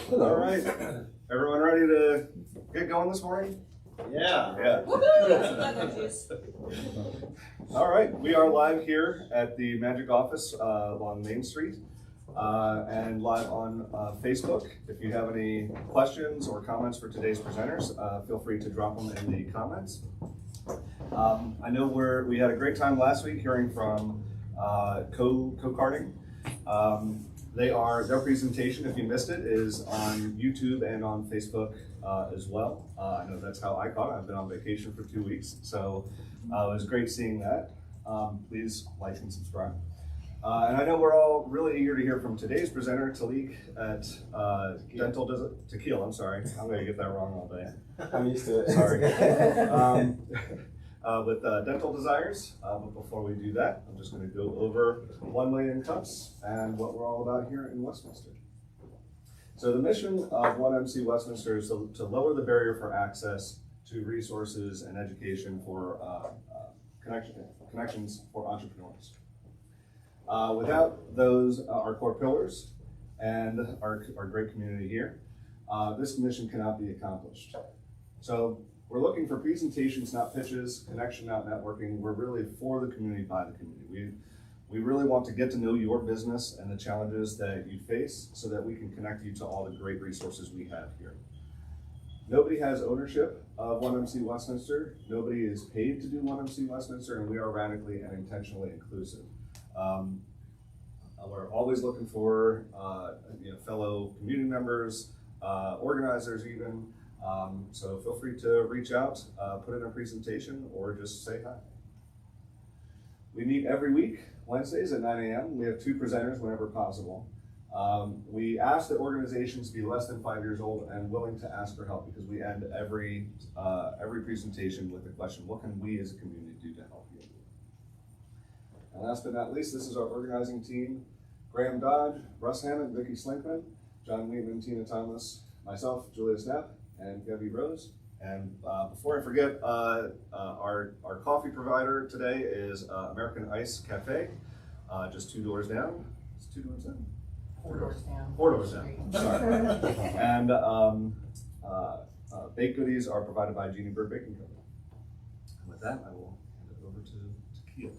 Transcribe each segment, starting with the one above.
Hello. All right. Everyone ready to get going this morning? Yeah. All right. We are live here at the Magic Office along Main Street and live on Facebook. If you have any questions or comments for today's presenters, feel free to drop them in the comments. I know we had a great time last week hearing from Co-Karting. Their presentation, if you missed it, is on YouTube and on Facebook as well. I know that's how I caught it. I've been on vacation for 2 weeks, so it was great seeing that. Please like and subscribe. And I know we're all really eager to hear from today's presenter, Talik at Tequila. I'm sorry, I'm going to get that wrong all day. I'm used to it. Sorry. With Dental Desires. But before we do that, I'm just going to go over 1 million cups and what we're all about here in Westminster. So the mission of 1MC Westminster is to lower the barrier for access to resources and education for connections for entrepreneurs. Without those, our core pillars and our great community here, this mission cannot be accomplished. So we're looking for presentations, not pitches, connection, not networking. We're really for the community, by the community. We really want to get to know your business and the challenges that you face so that we can connect you to all the great resources we have here. Nobody has ownership of 1MC Westminster. Nobody is paid to do 1MC Westminster, and we are radically and intentionally inclusive. We're always looking for fellow community members, organizers even. So feel free to reach out, put in a presentation, or just say hi. We meet every week, Wednesdays at 9 a.m. We have 2 presenters whenever possible. We ask that organizations be less than 5 years old and willing to ask for help, because we end every presentation with the question, what can we as a community do to help you? And last but not least, this is our organizing team: Graham Dodge, Russ Hammond, Vicki Slinkman, John Wheatman, Tina Thomas, myself, Julia Knapp, and Debbie Rose. And before I forget, our coffee provider today is American Ice Cafe, just 2 doors down. It's 2 doors down? 4 doors down. 4 doors down, sorry. And baked goodies are provided by Jeannie Bird Baking Company. And with that, I will hand it over to Tequila.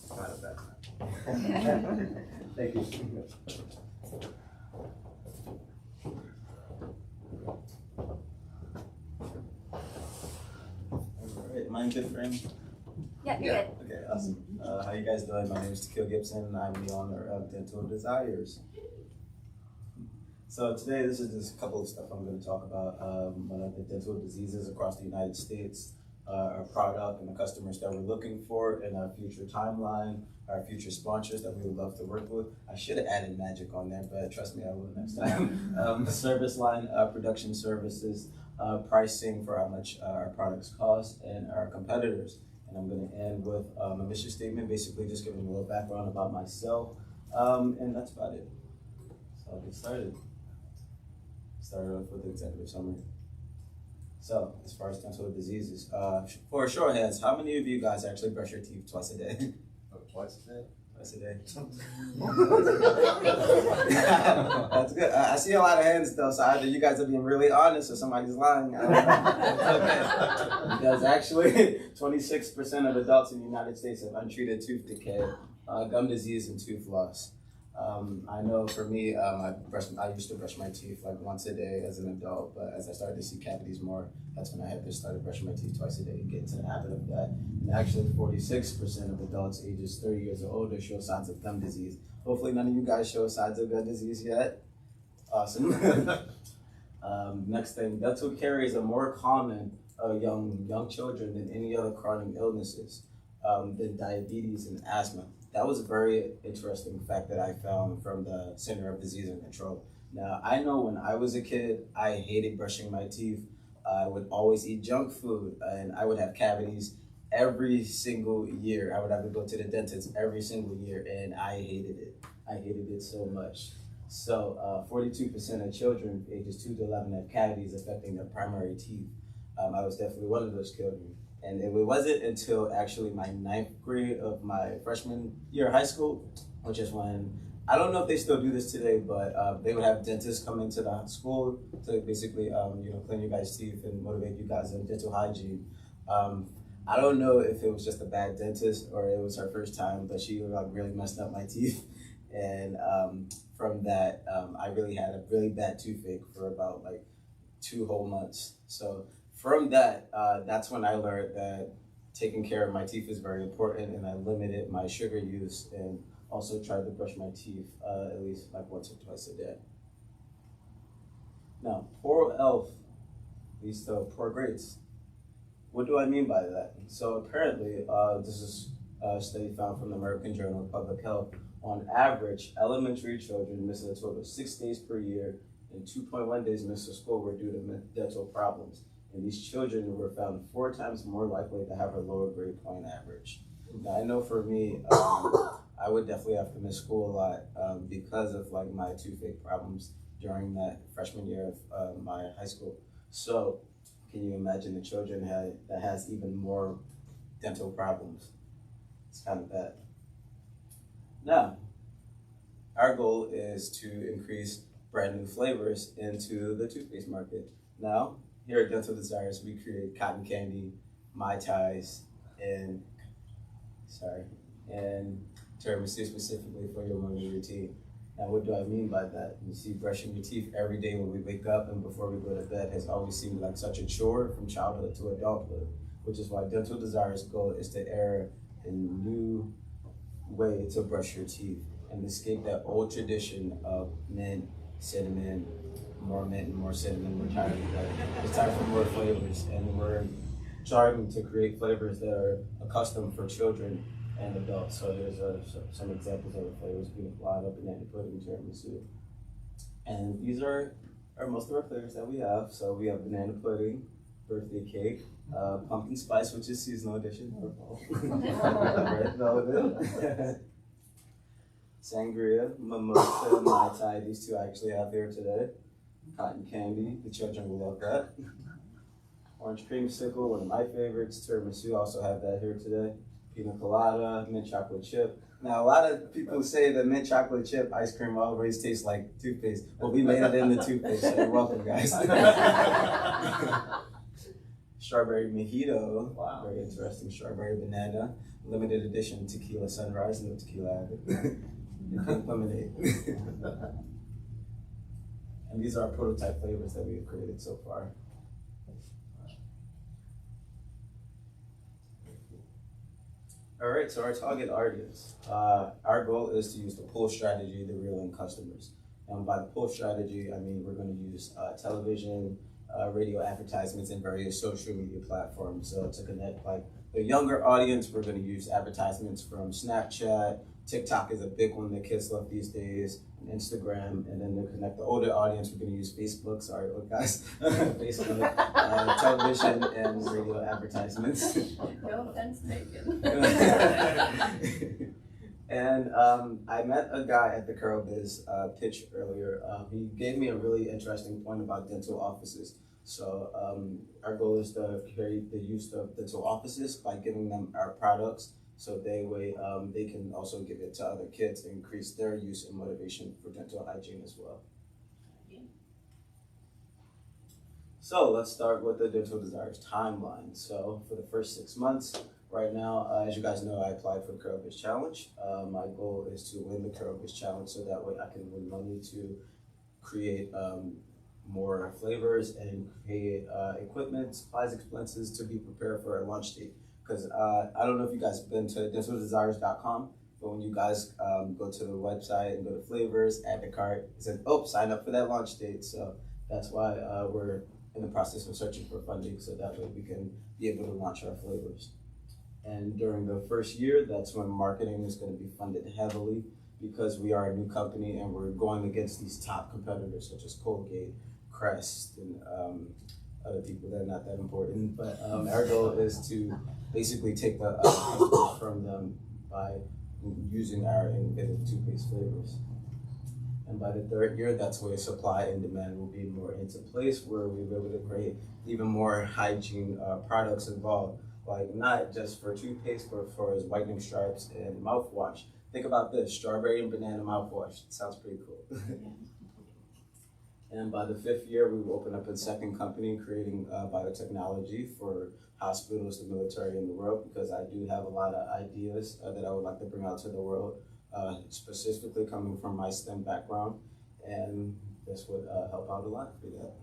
Got it that time. Thank you. Alright, mind good, friend? Yeah, you're good. Okay, awesome. How you guys doing? My name is Tequila Gibson. I'm the owner of Dental Desires. So today, this is just a couple of stuff I'm going to talk about. One of the dental diseases across the United States, our product and the customers that we're looking for, and our future timeline, our future sponsors that we would love to work with. I should have added magic on there, but trust me, I will next time. Service line, production services, pricing for how much our products cost, and our competitors. And I'm going to end with a mission statement, basically just giving a little background about myself, and that's about it. So I'll get started. Start off with the executive summary. So, as far as dental diseases, for a show of hands, how many of you guys actually brush your teeth twice a day? Oh, twice a day? Twice a day. That's good. I see a lot of hands though, so either you guys are being really honest or somebody's lying. I don't know. Okay. Because actually, 26% of adults in the United States have untreated tooth decay, gum disease, and tooth loss. I know for me, I used to brush my teeth like once a day as an adult, but as I started to see cavities more, that's when I had to start brushing my teeth twice a day and get into the habit of that. And actually, 46% of adults ages 30 years or older show signs of gum disease. Hopefully none of you guys show signs of gum disease yet. Awesome. Next thing, dental caries are more common young children than any other chronic illnesses, than diabetes and asthma. That was a very interesting fact that I found from the Center of Disease and Control. Now, I know when I was a kid, I hated brushing my teeth. I would always eat junk food, and I would have cavities every single year. I would have to go to the dentist every single year, and I hated it. I hated it so much. So 42% of children ages 2 to 11 have cavities affecting their primary teeth. I was definitely one of those children. And it wasn't until actually my 9th grade of my freshman year of high school, which is when I don't know if they still do this today, but they would have dentists come into the school to basically, clean your guys' teeth and motivate you guys in dental hygiene. I don't know if it was just a bad dentist or it was her first time, but she like really messed up my teeth. And from that, I really had a really bad toothache for about like 2 whole months. So from that, that's when I learned that taking care of my teeth is very important, and I limited my sugar use and also tried to brush my teeth at least like once or twice a day. Now, poor health leads to poor grades. What do I mean by that? So apparently, this is a study found from the American Journal of Public Health. On average, elementary children miss a total of 6 days per year, and 2.1 days missed of school were due to dental problems. And these children were found 4 times more likely to have a lower grade point average. Now, I know for me, I would definitely have to miss school a lot because of like my toothache problems during that freshman year of my high school. So can you imagine the children that has even more dental problems? It's kind of bad. Now, our goal is to increase brand new flavors into the toothpaste market. Now, here at Dental Desires, we create cotton candy, Mai Tais, and tiramisu specifically for your morning routine. Now, what do I mean by that? You see, brushing your teeth every day when we wake up and before we go to bed has always seemed like such a chore from childhood to adulthood, which is why Dental Desires' goal is to air a new way to brush your teeth and escape that old tradition of mint, cinnamon, more mint and more cinnamon. We're tired of that. It's time for more flavors, and we're trying to create flavors that are accustomed for children and adults. So there's some examples of the flavors: peanut colada, banana pudding, tiramisu. And these are most of our flavors that we have. So we have banana pudding, birthday cake, pumpkin spice, which is seasonal edition, red velvet, sangria, mimosa, Mai Tai. These 2 I actually have here today. Cotton candy, the children will love that. Orange creamsicle, one of my favorites. Tiramisu, also have that here today. Pina colada, mint chocolate chip. Now, a lot of people say that mint chocolate chip ice cream always tastes like toothpaste. Well, we made it in the toothpaste, so you're welcome, guys. Strawberry mojito, wow. Very interesting. Strawberry banana, limited edition tequila sunrise, no tequila added. And pink lemonade. And these are prototype flavors that we have created so far. All right, so our target audience. Our goal is to use the pull strategy to reel in customers. And by the pull strategy, I mean we're going to use television, radio advertisements, and various social media platforms. So to connect like the younger audience, we're going to use advertisements from Snapchat. TikTok is a big one that kids love these days, and Instagram. And then to connect the older audience, we're going to use Facebook. Sorry, guys. Facebook, television, and radio advertisements. No offense taken. And I met a guy at the Curl Biz pitch earlier. He gave me a really interesting point about dental offices. So our goal is to create the use of dental offices by giving them our products, so they can also give it to other kids and increase their use and motivation for dental hygiene as well. So let's start with the Dental Desires timeline. So for the first 6 months, right now, as you guys know, I applied for the Curl Biz Challenge. My goal is to win the Curl Biz Challenge so that way I can win money to create more flavors and create equipment, supplies, expenses to be prepared for a launch date. Because I don't know if you guys have been to dentaldesires.com, but when you guys go to the website and go to flavors, add to cart, it says, oh, sign up for that launch date. So that's why we're in the process of searching for funding, so that way we can be able to launch our flavors. And during the first year, that's when marketing is going to be funded heavily, because we are a new company and we're going against these top competitors such as Colgate, Crest, and other people that are not that important. But our goal is to basically take the customers from them by using our innovative toothpaste flavors. And by the third year, that's where supply and demand will be more into place, where we'll be able to create even more hygiene products involved, like not just for toothpaste, but for whitening stripes and mouthwash, think about this, strawberry and banana mouthwash. It sounds pretty cool. And by the 5th year, we will open up a second company creating biotechnology for hospitals, the military, and the world, because I do have a lot of ideas that I would like to bring out to the world, specifically coming from my STEM background, and this would help out a lot for that.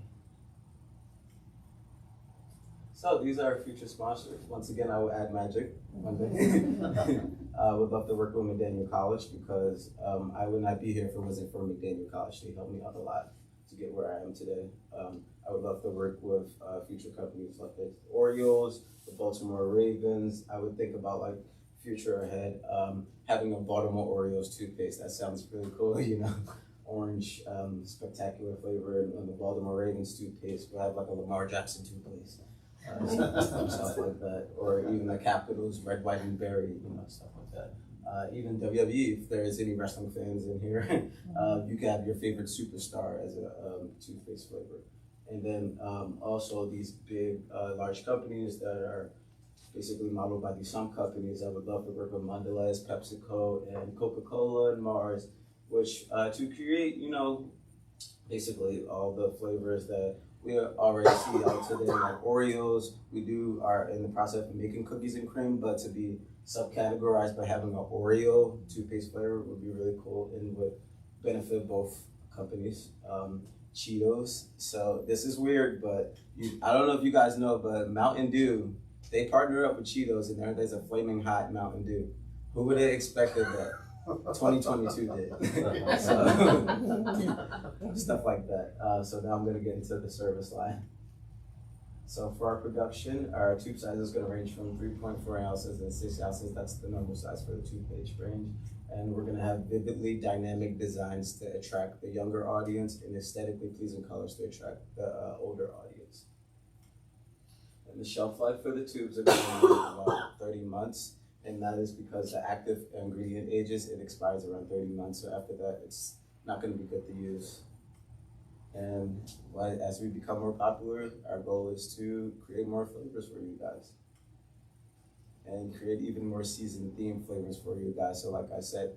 So these are our future sponsors. Once again, I will add magic one day. I would love to work with McDaniel College because I would not be here if it wasn't for McDaniel College. They helped me out a lot to get where I am today. I would love to work with future companies like the Orioles, the Baltimore Ravens. I would think about like future ahead, having a Baltimore Orioles toothpaste. That sounds really cool, you know. Orange, spectacular flavor, and the Baltimore Ravens toothpaste will have like a Lamar Jackson toothpaste. Stuff like that, or even the Capitals, red, white, and berry, you know, stuff like that. Even WWE, if there is any wrestling fans in here, you can have your favorite superstar as a toothpaste flavor. And then also these big, large companies that are basically modeled by these some companies. I would love to work with Mondelez, PepsiCo, and Coca-Cola and Mars, which to create, you know, basically all the flavors that we already see out today, like Oreos. We are in the process of making cookies and cream, but to be subcategorized by having an Oreo toothpaste flavor would be really cool and would benefit both companies. Cheetos. So this is weird, but I don't know if you guys know, but Mountain Dew, they partnered up with Cheetos, and there's a flaming hot Mountain Dew. Who would have expected that? 2022 did. So, stuff like that. So now I'm going to get into the service line. So for our production, our tube size is going to range from 3.4 ounces and 6 ounces. That's the normal size for the toothpaste range. And we're going to have vividly dynamic designs to attract the younger audience and aesthetically pleasing colors to attract the older audience. And the shelf life for the tubes are going to be about 30 months. And that is because the active ingredient ages, it expires around 30 months. So after that, it's not going to be good to use. And as we become more popular, our goal is to create more flavors for you guys. And create even more season-themed flavors for you guys. So like I said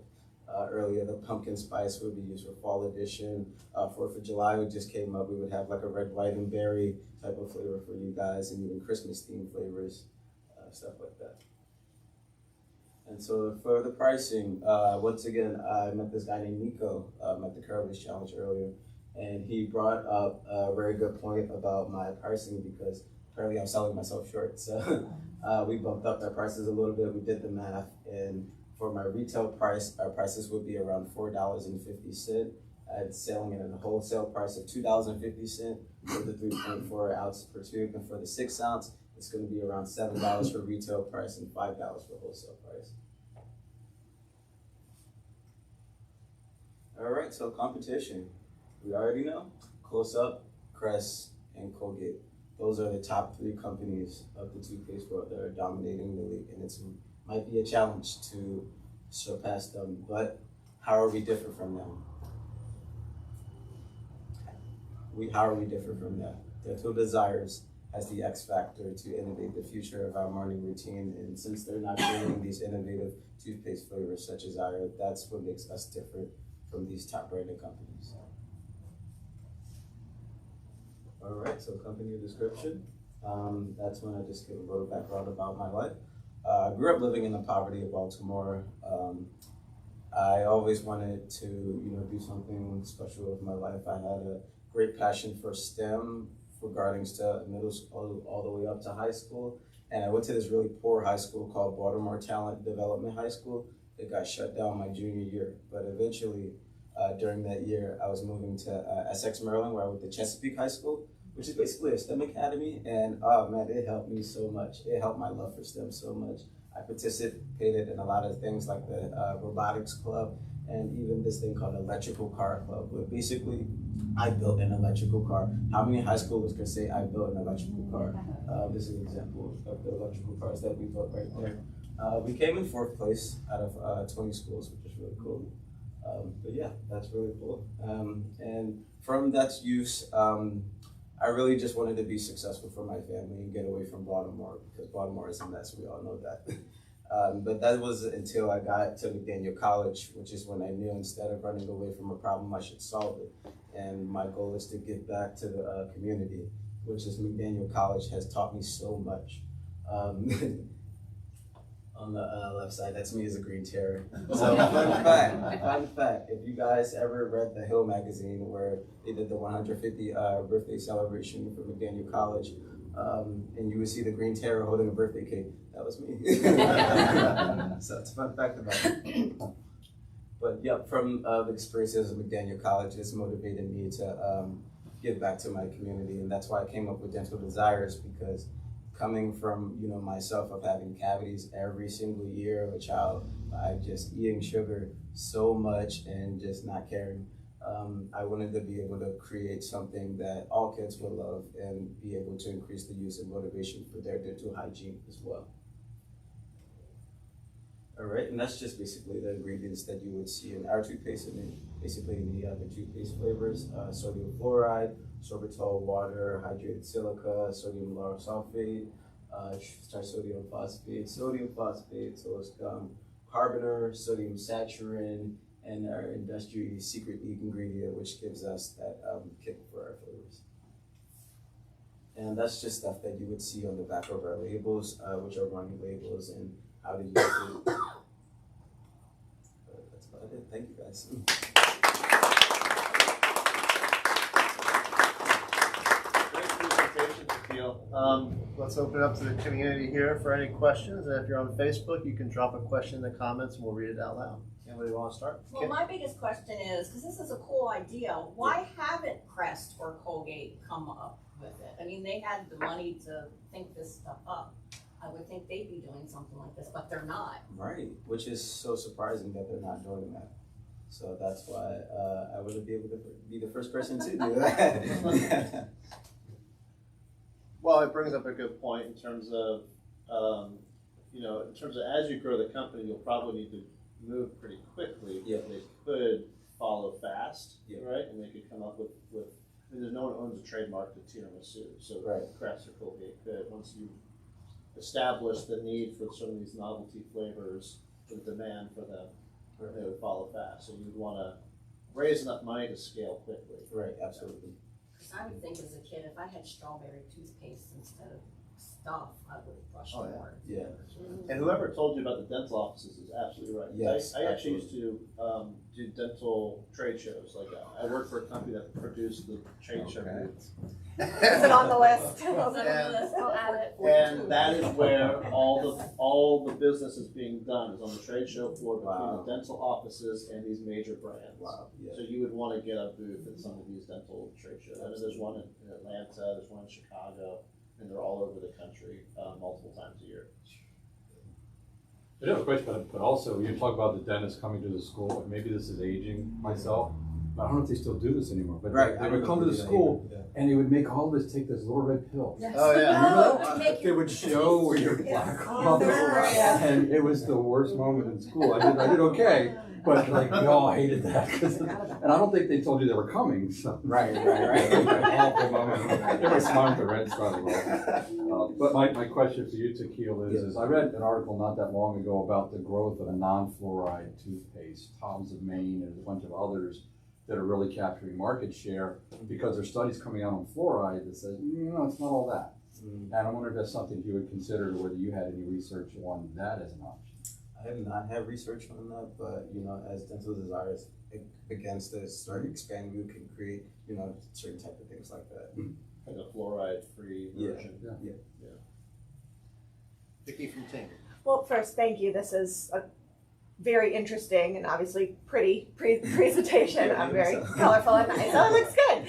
earlier, the pumpkin spice would be used for fall edition. 4th of July, we just came up. We would have like a red, white, and berry type of flavor for you guys, and even Christmas-themed flavors, stuff like that. And so for the pricing, once again, I met this guy named Nico at the Caribbean Challenge earlier, and he brought up a very good point about my pricing because apparently I'm selling myself short. So we bumped up our prices a little bit. We did the math, and for my retail price, our prices would be around $4.50. I'm selling it at a wholesale price of $2.50 for the 3.4 ounce per tube, and for the 6 ounce, it's going to be around $7 for retail price and $5 for wholesale price. All right, so competition. We already know Close Up, Crest, and Colgate. Those are the top 3 companies of the toothpaste world that are dominating the league, and it might be a challenge to surpass them, but how are we different from them? How are we different from them? Dental Desires has the X factor to innovate the future of our morning routine, and since they're not creating these innovative toothpaste flavors such as ours, that's what makes us different from these top branded companies. All right, so company description. That's when I just give a little background about my life. I grew up living in the poverty of Baltimore. I always wanted to, do something special with my life. I had a great passion for STEM regarding to middle school all the way up to high school. And I went to this really poor high school called Baltimore Talent Development High School. It got shut down my junior year, but eventually during that year, I was moving to Essex, Maryland, where I went to Chesapeake High School, which is basically a STEM academy. And oh man, it helped me so much. It helped my love for STEM so much. I participated in a lot of things like the robotics club and even this thing called electrical car club, where basically I built an electrical car. How many high schoolers can say I built an electrical car? This is an example of the electrical cars that we built right there. We came in 4th place out of 20 schools, which is really cool. But yeah, that's really cool. And from that use, I really just wanted to be successful for my family and get away from Baltimore, because Baltimore is a mess, we all know that. But that was until I got to McDaniel College, which is when I knew instead of running away from a problem, I should solve it. And my goal is to give back to the community, which is McDaniel College has taught me so much. On the left side, that's me as a Green Terror. So fun fact, if you guys ever read the Hill magazine where they did the 150 birthday celebration for McDaniel College, and you would see the Green Terror holding a birthday cake, that was me. So it's a fun fact about it. But yeah, from the experiences of McDaniel College, it's motivated me to give back to my community, and that's why I came up with Dental Desires, because coming from, you know, myself of having cavities every single year of a child, by just eating sugar so much and just not caring, I wanted to be able to create something that all kids would love and be able to increase the use and motivation for their dental hygiene as well. All right, and that's just basically the ingredients that you would see in our toothpaste, and basically the other toothpaste flavors: sodium fluoride, sorbitol water, hydrated silica, sodium lauryl sulfate, trisodium phosphate, so it's carboner, sodium saturin, and our industry secret ingredient, which gives us that kick for our flavors. And that's just stuff that you would see on the back of our labels, which are running labels, and how to use it. That's about it. Thank you, guys. Great presentation, Akil. Let's open it up to the community here for any questions. And if you're on Facebook, you can drop a question in the comments and we'll read it out loud. Anybody want to start? Well, my biggest question is, because this is a cool idea, why haven't Crest or Colgate come up with it? I mean, they had the money to think this stuff up. I would think they'd be doing something like this, but they're not. Right, which is so surprising that they're not doing that. So that's why I wouldn't be able to be the first person to do that. Well, it brings up a good point in terms of, as you grow the company, you'll probably need to move pretty quickly. Yeah. They could follow fast, Yeah. right? And they could come up with I mean, there's no one owns a trademark to tiramisu, so Right. Crest or Colgate could, once you establish the need for some of these novelty flavors, the demand for them, they would follow fast. So you'd want to raise enough money to scale quickly. Right, absolutely. Because I would think as a kid, if I had strawberry toothpaste instead of stuff, I would have brushed Oh, yeah. more. Yeah. And whoever told you about the dental offices is absolutely right. Yes, I actually used to do dental trade shows. Like I worked for a company that produced the trade show booths. Is it on the list? I'll add it. And that is where all the business is being done, is on the trade show floor between Wow. the dental offices and these major brands. Wow. Yeah. So you would want to get a booth at some of these dental trade shows. I know there's one in Atlanta, there's one in Chicago, and they're all over the country multiple times a year. I do have a question, but also you talk about the dentist coming to the school, and maybe this is aging myself, but I don't know if they still do this anymore, but Right. they would come to the school and they would make all of us take this little red pill. Yes. Oh, yeah. No, make They would show where your black rubber was, Yeah. and it was the worst moment in school. I did okay, but like we all hated that, and I don't think they told you they were coming, so. Right. Awful moment. They were smart, the red started off. But my question for you, Tequila, is I read an article not that long ago about the growth of a non-fluoride toothpaste, Tom's of Maine and a bunch of others that are really capturing market share because there's studies coming out on fluoride that says, no, it's not all that. And I wonder if that's something you would consider, whether you had any research on that as an option. I have not had research on that, but as Dental Desires begins to start expanding, we can create certain type of things like that. Like a fluoride-free version. Yeah. Vicky from Ting. Well, first, thank you. This is a very interesting and obviously pretty presentation. Yeah, I'm very so. colorful and nice. Oh, it looks good.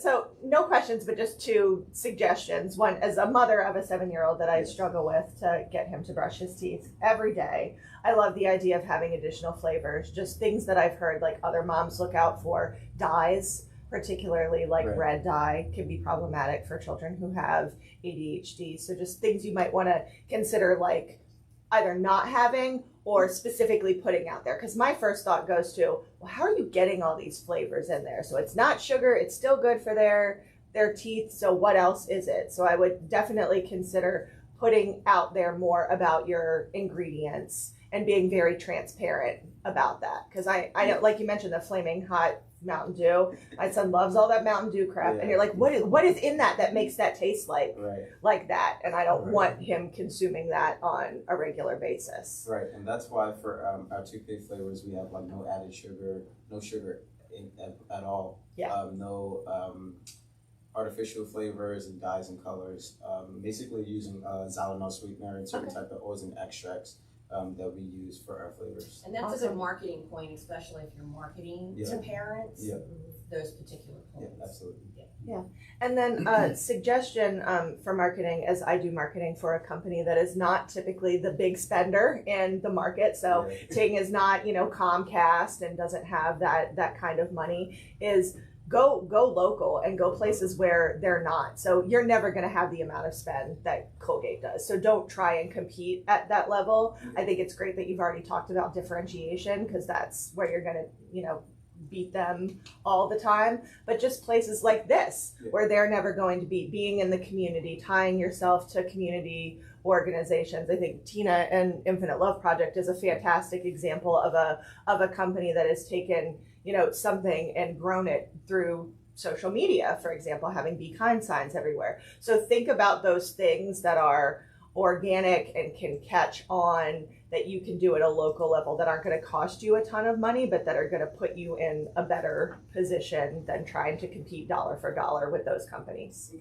So no questions, but just two suggestions. One, as a mother of a 7-year-old that I struggle with to get him to brush his teeth every day, I love the idea of having additional flavors, just things that I've heard like other moms look out for. Dyes, particularly like Right. red dye, can be problematic for children who have ADHD. So just things you might want to consider, like either not having or specifically putting out there. Because my first thought goes to, well, how are you getting all these flavors in there? So it's not sugar, it's still good for their teeth, so what else is it? So I would definitely consider putting out there more about your ingredients and being very transparent about that. Because I know, like you mentioned, the flaming hot Mountain Dew. My son loves all that Mountain Dew crap, and you're like, what is in that makes that taste like that? And I don't want him consuming that on a regular basis. Right, and that's why for our toothpaste flavors, we have like no added sugar, no sugar at all. Yeah. No artificial flavors and dyes and colors. Basically using xylitol sweetener and certain type of oils and extracts that we use for our flavors. And that's a Awesome. good marketing point, especially if you're marketing to parents, those particular points. Yeah, absolutely. And then a suggestion for marketing, as I do marketing for a company that is not typically the big spender in the market. So Ting is not, Comcast and doesn't have that kind of money, is go local and go places where they're not. So you're never going to have the amount of spend that Colgate does. So don't try and compete at that level. I think it's great that you've already talked about differentiation, because that's where you're going to, beat them all the time. But just places like this, where they're never going to be, being in the community, tying yourself to community organizations. I think Tina and Infinite Love Project is a fantastic example of a company that has taken something and grown it through social media, for example, having Be Kind signs everywhere. So think about those things that are organic and can catch on, that you can do at a local level, that aren't going to cost you a ton of money, but that are going to put you in a better position than trying to compete dollar for dollar with those companies.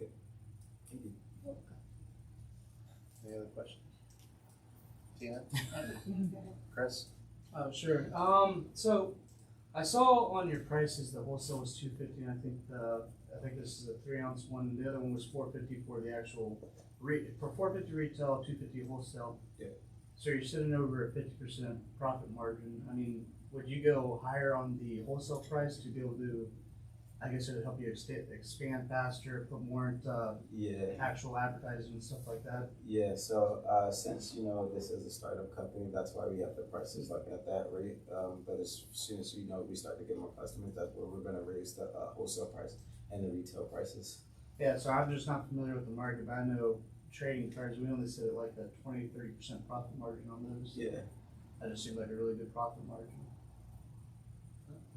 Any other questions? Tina? Chris? Oh, sure. So I saw on your prices the wholesale was $250, and I think this is a 3-ounce one, and the other one was $450 for the actual for $450 retail, $250 wholesale. Yeah. So you're sitting over a 50% profit margin. I mean, would you go higher on the wholesale price to be able to? I guess it would help you expand faster, put more into actual advertising and stuff like that. Yeah, so since this is a startup company, that's why we have the prices like at that rate. But as soon as we start to get more customers, that's where we're going to raise the wholesale price and the retail prices. Yeah, so I'm just not familiar with the market, but I know trading cards, we only sit at like a 20-30% profit margin on those. Yeah. That just seems like a really good profit margin.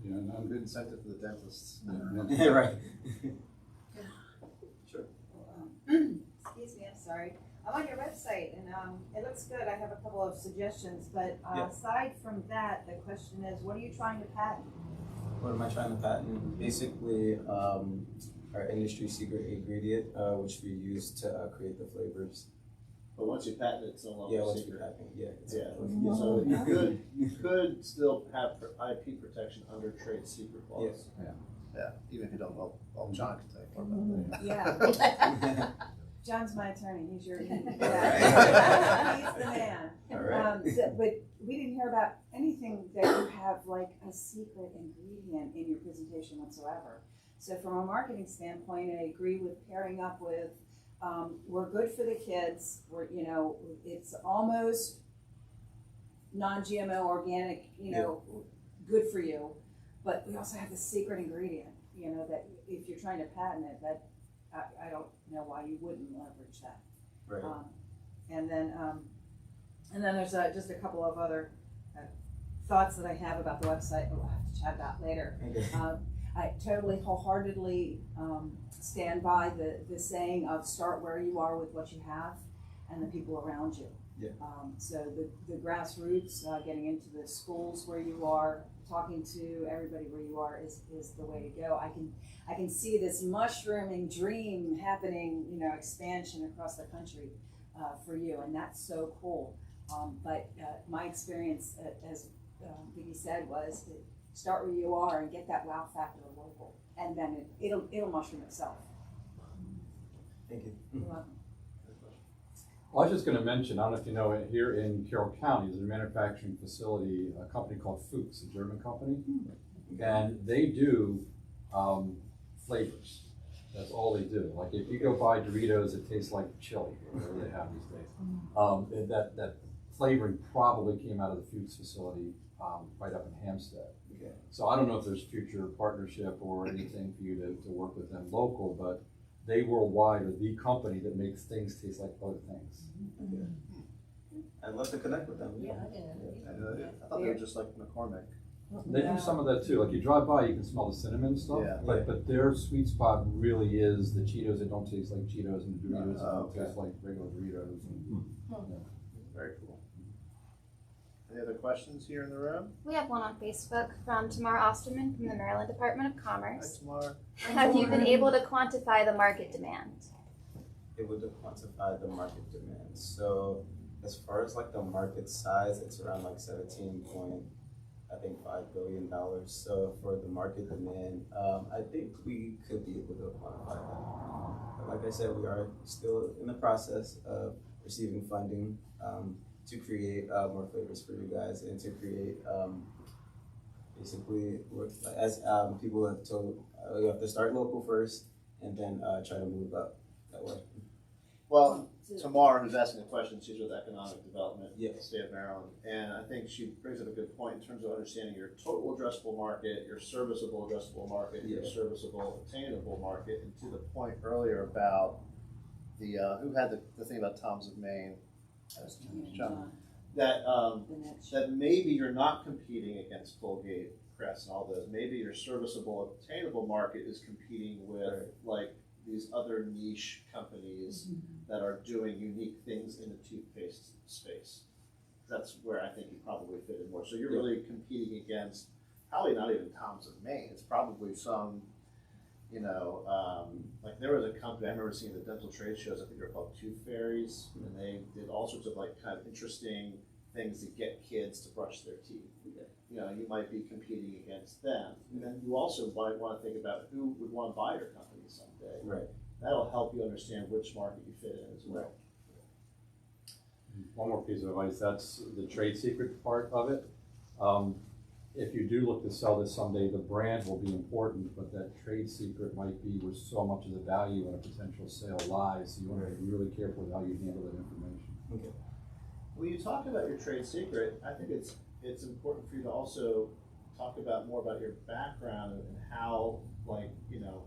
Yeah, and I'm Good incentive for the dentists. Right. Sure. Excuse me, I'm sorry. I'm on your website and it looks good. I have a couple of suggestions, but aside from that, the question is, what are you trying to patent? What am I trying to patent? Basically, our industry secret ingredient, which we use to create the flavors. But once you patent it, it's no longer Once secret. we patent, Yeah. So you could still have IP protection under trade secret laws. Yeah, even if you don't know, John can tell you more about that. Yeah. John's my attorney. He's your. He's the man. All right. But we didn't hear about anything that you have like a secret ingredient in your presentation whatsoever. So from a marketing standpoint, I agree with pairing up with. We're good for the kids. It's almost non-GMO, organic. Good for you. But we also have the secret ingredient. That if you're trying to patent it, that I don't know why you wouldn't leverage that. Right. And then there's just a couple of other thoughts that I have about the website that we'll have to chat about later. Okay. I totally wholeheartedly stand by the saying of start where you are with what you have and the people around you. Yeah. So the grassroots, getting into the schools where you are, talking to everybody where you are is the way to go. I can see this mushrooming dream happening, expansion across the country for you, and that's so cool. But my experience, as Vicky said, was start where you are and get that wow factor local, and then it'll mushroom itself. Thank you. You're welcome. Well, I was just going to mention, I don't know if you know it, here in Carroll County, there's a manufacturing facility, a company called Fuchs, a German company, and they do flavors. That's all they do. Like if you go buy Doritos, it tastes like chili, whatever they have these days. That flavoring probably came out of the Fuchs facility right up in Hampstead. Okay. So I don't know if there's future partnership or anything for you to work with them local, but they worldwide are the company that makes things taste like other things. I'd love to connect with them. Yeah, I didn't. I thought they were just like McCormick. They do some of that too. Like you drive by, you can smell the cinnamon stuff. Yeah. But their sweet spot really is the Cheetos that don't taste like Cheetos and the Doritos that don't okay. taste like regular Doritos. And, Very cool. Any other questions here in the room? We have one on Facebook from Tamar Osterman from the Maryland Department of Hi, Commerce. Tamar. Have you been able to quantify the market demand? Able to quantify the market demand. So as far as like the market size, it's around like $17.5 billion. So for the market demand, I think we could be able to quantify that. But like I said, we are still in the process of receiving funding to create more flavors for you guys and to create basically, as people have told, you have to start local first and then try to move up that way. Well, Tamar, who's asking the question, she's with Economic Development in the Yes. state of Maryland. And I think she brings up a good point in terms of understanding your total addressable market, your serviceable addressable market, your Yeah. serviceable attainable market. And to the point earlier about the, who had the thing about Tom's of Maine? John. That, that maybe you're not competing against Colgate, Crest, and all those. Maybe your serviceable attainable market is competing with like these other niche companies that are doing unique things in the toothpaste space. That's where I think you probably fit in more. So you're really competing against probably not even Tom's of Maine. It's probably some, you know, like there was a company, I remember seeing the dental trade shows, I think they were called Tooth Fairies, and they did all sorts of like kind of interesting things to get kids to brush their teeth. You know, you might be competing against them. And then you also might want to think about who would want to buy your company someday. Right. That'll help you understand which market you fit in as well. one more piece of advice, that's the trade secret part of it. If you do look to sell this someday, the brand will be important, but that trade secret might be where so much of the value in a potential sale lies. So you want to be really careful with how you handle that information. Okay. When you talk about your trade secret, I think it's important for you to also talk about more about your background and how, like, you know,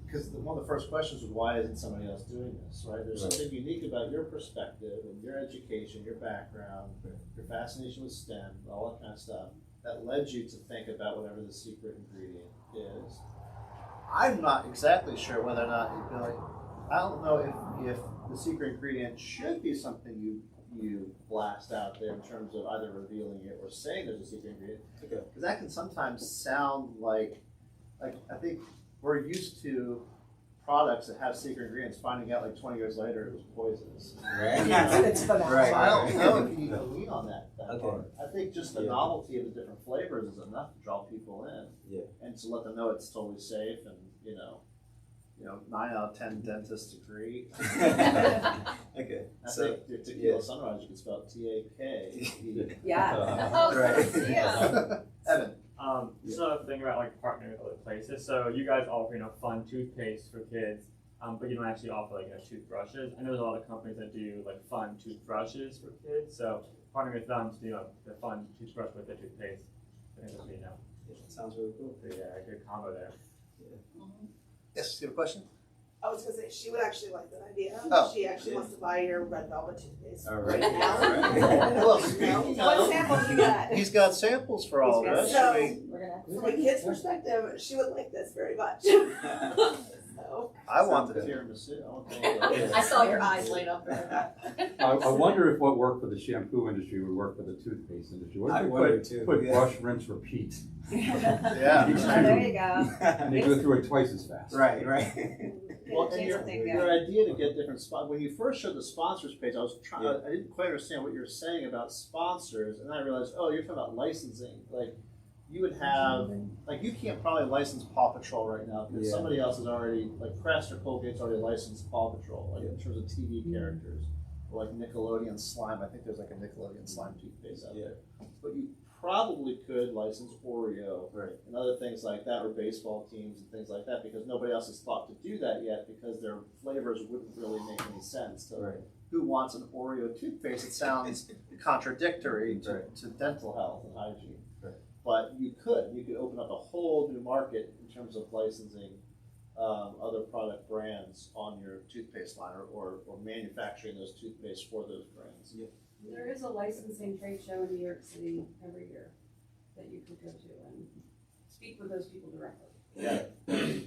because one of the first questions was, why isn't somebody else doing this, right? There's something unique about your perspective and your education, your background, your fascination with STEM, all that kind of stuff, that led you to think about whatever the secret ingredient is. I'm not exactly sure whether or not you'd be like, I don't know if the secret ingredient should be something you blast out there in terms of either revealing it or saying there's a secret ingredient. Because that can sometimes sound like I think we're used to products that have secret ingredients, finding out like 20 years later it was poisonous. Right. It's phenomenal. Right. So I don't know if you need to lean on that Okay. part. I think just the novelty of the different flavors is enough to draw people in. Yeah. And to let them know it's totally safe and, you know, 9 out of 10 dentists agree. Okay. I So, think your tequila sunrise, you can spell it T-A-K. Yeah. Oh, Right. yeah. Evan. Just another thing about like partnering with other places. So you guys offer, fun toothpaste for kids, but you don't actually offer like toothbrushes. I know there's a lot of companies that do like fun toothbrushes for kids. So partnering with them to do the fun toothbrush with the toothpaste, I think that's sounds really cool. pretty a good combo there. Yes, you have a question? I was gonna say, she would actually like that idea. Oh. She actually wants to buy your red velvet toothpaste. All right. now. All right. Well, You speaking know, of- what samples you got? He's got samples for all of us. So, Should we- We're gonna have to from a kid's perspective, she would like this very much. So, I want the Sounds good. tiramisu. I want the I saw your eyes light up there. I wonder if what worked for the shampoo industry would work for the toothpaste industry. What I if we wonder too, put yeah. brush, rinse, repeat? Yeah. Each Oh, time there you go. And they go through it twice as fast. Right. Well, and Change your, the thing your there. idea to get different spots, when you first showed the sponsors page, I was trying, I didn't quite understand what you were saying about sponsors, and then I realized, oh, you're talking about licensing. Like, you would have, like, you can't probably license Paw Patrol right now, because Yeah. somebody else has already, like, Crest or Colgate's already licensed Paw Patrol, like, in terms of TV characters. Or like Nickelodeon Slime, I think there's like a Nickelodeon Slime toothpaste out there. But you probably could license Oreo and other things like that, or baseball teams and things like that, because nobody else has thought to do that yet, because their flavors wouldn't really make any sense. To who wants an Oreo toothpaste? It sounds contradictory to dental health and hygiene. But you could open up a whole new market in terms of licensing other product brands on your toothpaste line or manufacturing those toothpaste for those brands. There is a licensing trade show in New York City every year that you can go to and speak with those people directly. Yeah,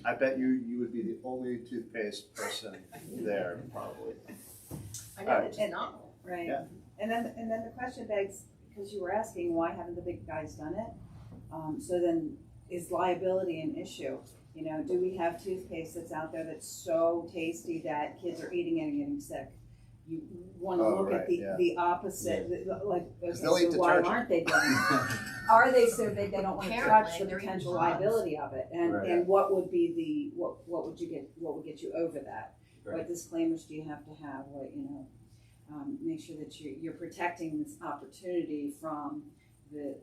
I bet you would be the only toothpaste person there, probably. I know it's phenomenal. Right. Yeah. And then the question begs, because you were asking, why haven't the big guys done it? So then, is liability an issue? You know, do we have toothpaste that's out there that's so tasty that kids are eating it and getting sick? You want to look at the opposite, like, okay, they'll eat so why detergent. aren't they doing it? Are they so big they don't want to Apparently, touch the they're eating potential bugs. liability of it? And Right. and what would be the what would get you over that? Right. What disclaimers do you have to have? What, you know, make sure that you're protecting this opportunity from the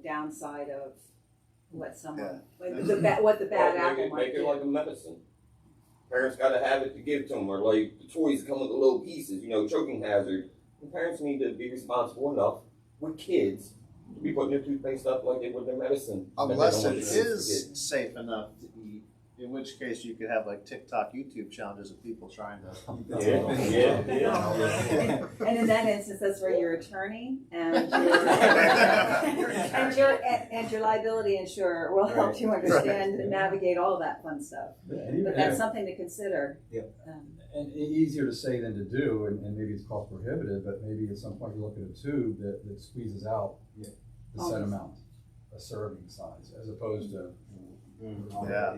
downside of what someone like what the bad apple might Make it like do. a medicine. Parents gotta have it to give to them, or like the toys come with the little pieces, you know, choking hazard. And parents need to be responsible enough with kids to be putting their toothpaste up like they would their medicine. that they Unless don't it want their kids to is safe enough to eat, in which case you could have like TikTok, YouTube challenges of people trying to. get. Yeah. And in that instance, that's where your attorney and your liability insurer will help you understand and navigate all that fun stuff. But that's something to consider. And easier to say than to do, and maybe it's cost prohibitive, but maybe at some point you look at a tube that squeezes out the set amount, a serving size, as opposed to. Yeah.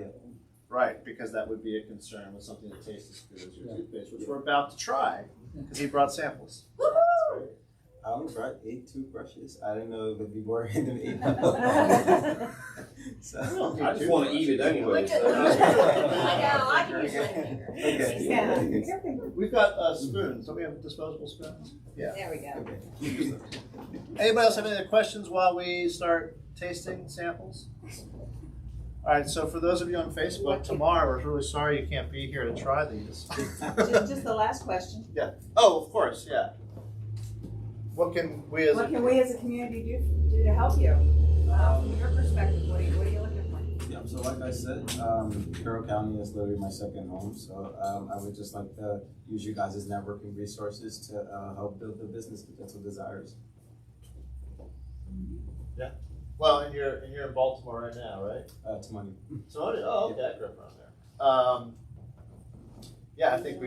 Right, because that would be a concern with something that tastes as good as your toothpaste, which we're about to try, because he brought samples. I brought 8 toothbrushes. I didn't know it would be more than 8. So I just want to eat it anyway. I know, I can use my finger. Okay. We've got spoons. Don't we have disposable spoons? Yeah. There we go. Anybody else have any other questions while we start tasting samples? All right, so for those of you on Facebook, tomorrow, we're really sorry you can't be here to try these. Just the last question. Yeah. Oh, of course, yeah. What can we as What can we as a community do to help you? From your perspective, what are you looking for? Yeah, so like I said, Carroll County is literally my second home, so I would just like to use you guys as networking resources to help build the business potential desires. Yeah. Well, and you're in Baltimore right now, right? Tomorrow. Oh, okay, I grew up around there. Yeah, I think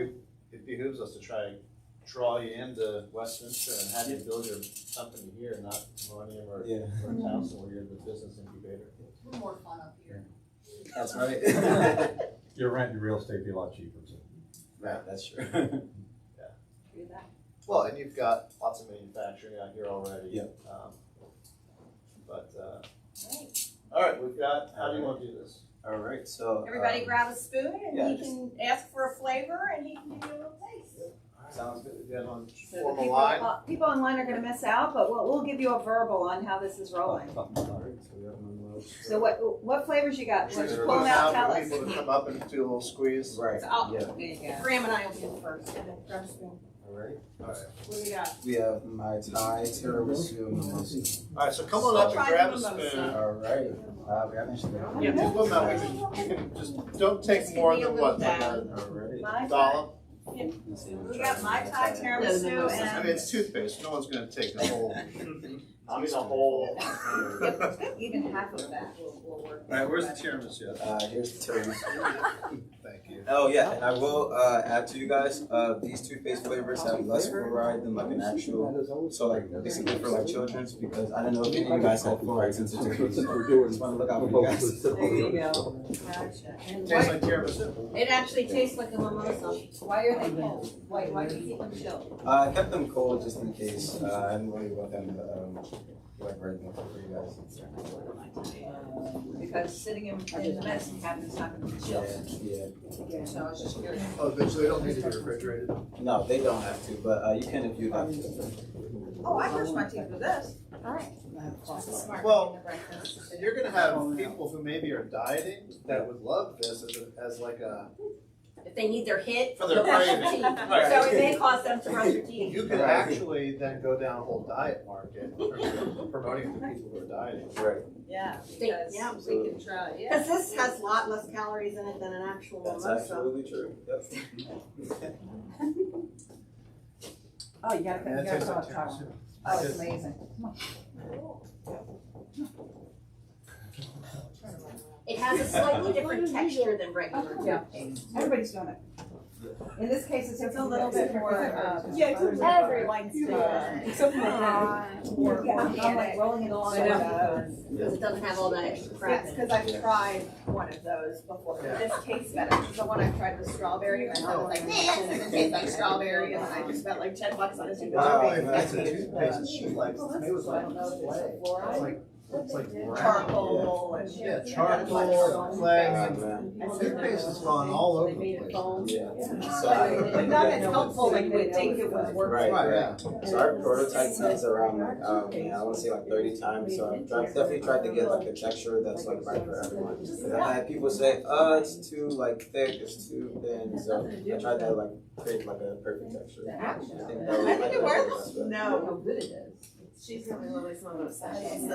it behooves us to try and draw you into Westminster and have you build your company here, not Millennium or Towson, where you're the business incubator. We're more fun up here. That's right. Your rent and real estate would be a lot cheaper too. Right, that's true. Do that. Well, and you've got lots of manufacturing out here already. Yeah. All right, we've got, how do you want to do this? All right, so Everybody grab a spoon yeah, and he can ask for a flavor and he can give you a little taste. sounds good. We have on So the formal line. people online are going to miss out, but we'll give you a verbal on how this is rolling. All right, so we have one So what flavors you got? Why don't you We're pull them gonna out, have tell for us. people to come up and do a little squeeze. Right. So I'll, Yeah. There you go. Graham and I will do it first and then grab a spoon. All right. What do we got? We have my Thai tiramisu mimosa. All right, so come on up and Try the grab a mimosa. spoon. All right. We haven't actually. Yeah, just put them out. You can just, don't take Just more give me a than little what, like dab. a All right. My dollop? We got Mai Tai tiramisu I and mean, it's toothpaste. No one's gonna take the whole. I mean, the whole. even half of that will work. All right, where's the tiramisu? Here's the tiramisu. Thank you. Oh yeah, and I will add to you guys. These toothpaste flavors have less fluoride than like an actual. So like basically for like children's, because I don't know if any of you guys have fluoride sensitivities. Just want to look out for you guys. There you go. Gotcha. And Tastes why, like tiramisu. It actually tastes like a mimosa. Why are they cold? Why do you keep them chilled? I kept them cold just in case. I didn't really want them to like right now for you guys. because sitting in the medicine cabinet is not going to be chilled. Yeah. So I was just curious. Oh, so they don't need to be refrigerated? No, they don't have to, but you can if you have to. Oh, I brush my teeth with this. All right. Well, you're gonna have people who maybe are dieting that would love this as like a if they need their hit, For their they'll brush their craving. teeth. Right. So it may cause them to brush their teeth. You could actually then go down a whole diet market, promoting to people who are dieting. Right. Yeah, because yeah, we we can try, Because this has a lot less calories in it than an actual That's mimosa. absolutely true. Yep. Oh, you gotta, And you it gotta tastes try like it, try one. tiramisu. Oh, it's amazing. It has a slightly different texture than regular Yeah. toothpaste. Everybody's doing it. In this case, it's a little bit more, Everyone's doing it. except for more Yeah, I'm like rolling it along. I know. Because it doesn't have all that extra crap It's in because it. I've tried one of those before. This tastes better. The one I tried was strawberry, and I was like, man, it doesn't taste like strawberry, and then I just spent like $10 on a toothpaste. Wow. If that's a toothpaste, it's like, to me, it was like clay. It's like Charcoal and Yeah, charcoal, clay, Wow, and man. toothpaste has gone all over the place. Yeah. But not as helpful like you would think it would work. Right, Right, right. So our prototype takes around like, I want to say like 30 times. So I've definitely tried to get like a texture that's like right for everyone. Because I've had people say, it's too like thick, it's too thin. So I tried to like create like a perfect texture. I think that was I think it like, works. How No. good it is. She's the only one that's not upset. So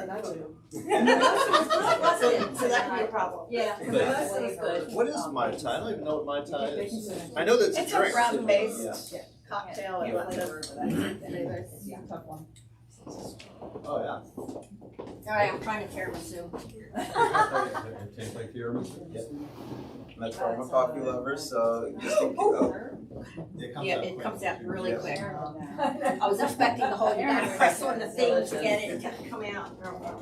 So that could be a problem. Yeah, the mimosa is good. What is Mai Tai? I don't even know what Mai Tai is. I know that it's It's a a drink. rum-based cocktail. Yeah, And flavor for that. Yeah, tough one. Oh, yeah. All right, I'm trying to tiramisu. It tastes like tiramisu. That's why I'm a coffee lover, so just think, Yeah, it comes out really Yeah. quick. I was expecting the whole, you gotta press on the thing to get it to come out.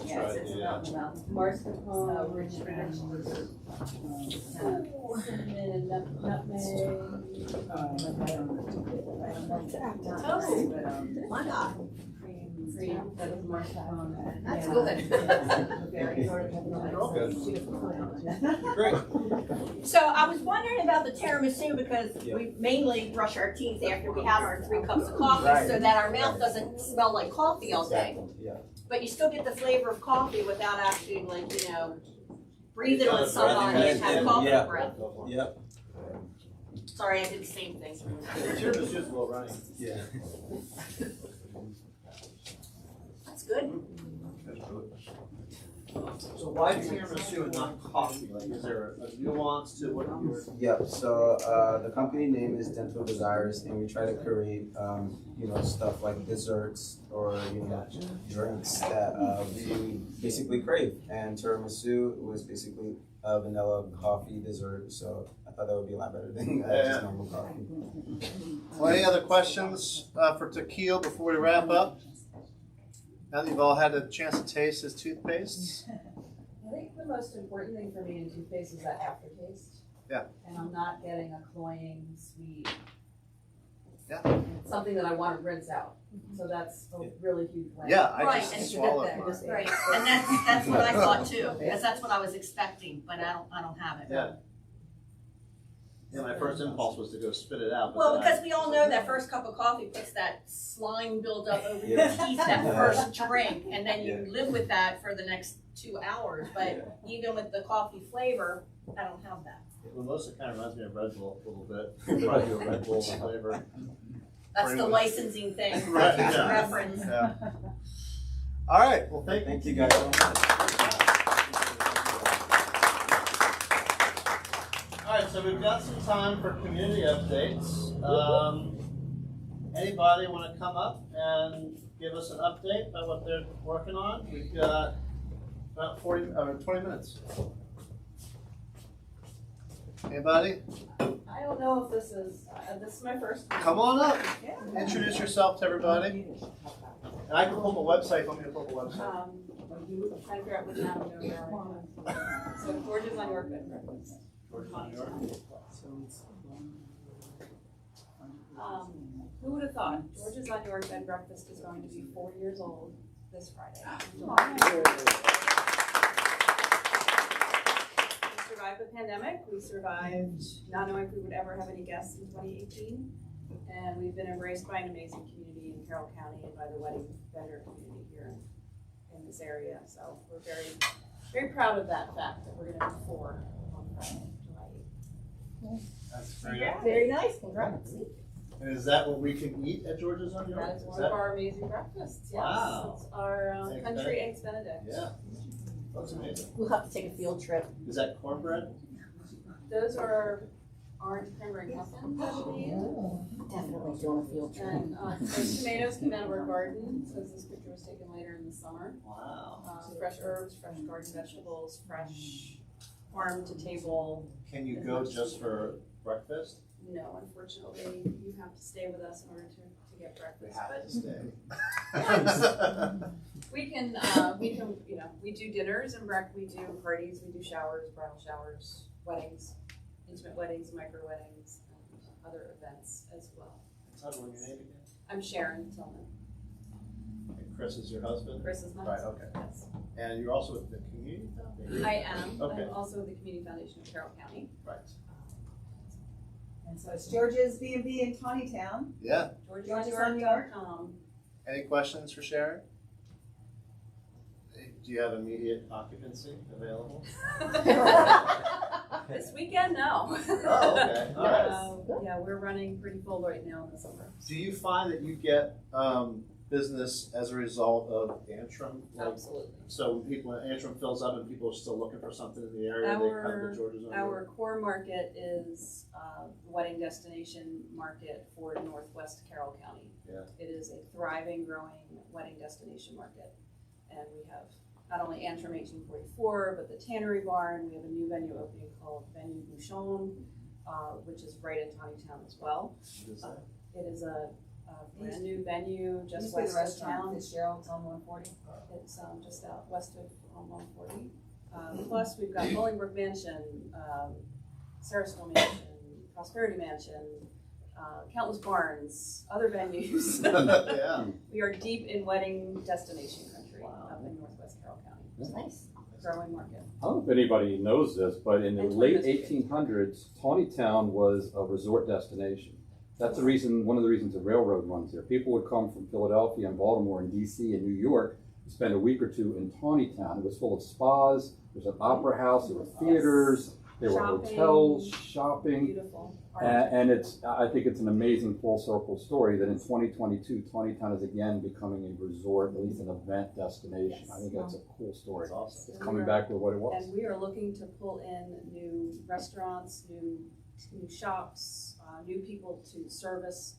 Yeah, it's mascarpone, rich cinnamon and nutmeg. My God. Cream, that is mascarpone. That's Yeah. good. Very Great. So I was wondering about the tiramisu because we mainly brush our teeth after we have our 3 cups of coffee so that our mouth doesn't smell like coffee all day. Yeah. But you still get the flavor of coffee without actually breathe it on somebody and have coffee Yeah. breath. Yep. Sorry, I did the same thing. Tiramisu is well running. Yeah. That's good. So why tiramisu and not coffee? Like, is there a nuance to what you're? Yep. So the company name is Dental Desires, and we try to create, stuff like desserts or drinks that we basically crave. And tiramisu was basically a vanilla coffee dessert. So I thought that would be a lot better than just normal coffee. Well, any other questions for Tequil before we wrap up? Now that you've all had a chance to taste his toothpastes. I think the most important thing for me in toothpaste is that aftertaste. Yeah. And I'm not getting a cloying, sweet. Yeah. Something that I want to rinse out. So that's a really huge win. Yeah, I Right, just and swallowed that. mine. Right, and that's what I thought too, because that's what I was expecting, but I don't have it. Yeah. Yeah, my first impulse was to go spit it out. But Well, then because we all know that first cup of coffee puts that slime buildup over your Yeah. teeth that first drink, and then you Yeah. live with that for the next 2 hours. But even with the coffee flavor, I don't have that. Mimosa kind of reminds me of Red Bull a little bit. Reminds me of Red Bull flavor. That's the Pretty much. licensing thing, Right, that's yeah. a reference. Yeah. All right. Well, Thank you guys so much. All right, so we've got some time for community updates. Anybody want to come up and give us an update about what they're working on? We've got about 20 minutes. Anybody? I don't know if this is my first. Come on up. Introduce yourself to everybody. And I can pull up a website. Want me to pull up a website? Trying to figure out which town I'm going to. So George's on York Bed Breakfast. George, New York. Who would have thought? George's on York Bed Breakfast is going to be 4 years old this Friday. We survived the pandemic. We survived not knowing if we would ever have any guests in 2018. And we've been embraced by an amazing community in Carroll County and by the wedding vendor community here in this area. So we're very, very proud of that fact that we're going to have 4 on Friday, July 8th. That's Very good. Very nice, congrats. And is that what we can eat at George's on York? That is one of our amazing breakfasts, yes. Wow. It's our Eggs country Benedict. eggs benedict. Yeah, that's amazing. We'll have to take a field trip. Is that cornbread? Those are orange cranberry muffins, I believe. Definitely doing a field trip. And those tomatoes came out of our garden, so this picture was taken later in the summer. Wow. Fresh herbs, fresh garden vegetables, fresh farm to table. Can you go just for breakfast? No, unfortunately, you have to stay with us in order to get breakfast. We have to stay. We can, you know, we do dinners and we do parties, we do showers, bridal showers, weddings, intimate weddings, micro weddings, and other events as well. Tell me your name again. I'm Sharon Tillman. And Chris is your husband? Chris is my Right, husband. okay. Yes. And you're also with the community foundation? I am. Okay. I'm also with the Community Foundation of Carroll County. Right. And so it's George's B&B in Tawnytown. Yeah. George'sNewYork.com. Any questions for Sharon? Do you have immediate occupancy available? This weekend, no. Oh, okay. All right. Yeah, we're running pretty full right now in the summer. Do you find that you get business as a result of Antrim? Absolutely. So when people, when Antrim fills up and people are still looking for something in the area, they come to George's on Our core market is wedding destination market for Northwest Carroll County. Yeah. It is a thriving, growing wedding destination market. And we have not only Antrim 1844, but the Tannery Barn. We have a new venue opening called Venue Bouchon, which is right in Tawnytown as well. What is that? It is a brand new venue just Used to be the west of restaurant, town. Fitzgerald's on 140. It's just out west of on 140. Plus, we've got Bolingbrook Mansion, Sarasville Mansion, Prosperity Mansion, countless barns, other venues. Yeah. We are deep in wedding destination country Wow. up in Northwest Carroll County. Nice. Growing market. I don't know if anybody knows this, but in the And late tourism. 1800s, Tawnytown was a resort destination. That's the reason, one of the reasons the railroad runs there. People would come from Philadelphia and Baltimore and DC and New York to spend a week or two in Tawnytown. It was full of spas, there was an opera house, there were theaters, there were Shopping. hotels, shopping. Beautiful. And I think it's an amazing full circle story that in 2022, Tawnytown is again becoming a resort, at least an event destination. Yes. I think that's a cool story. That's awesome. It's coming back to what it was. And we are looking to pull in new restaurants, new shops, new people to service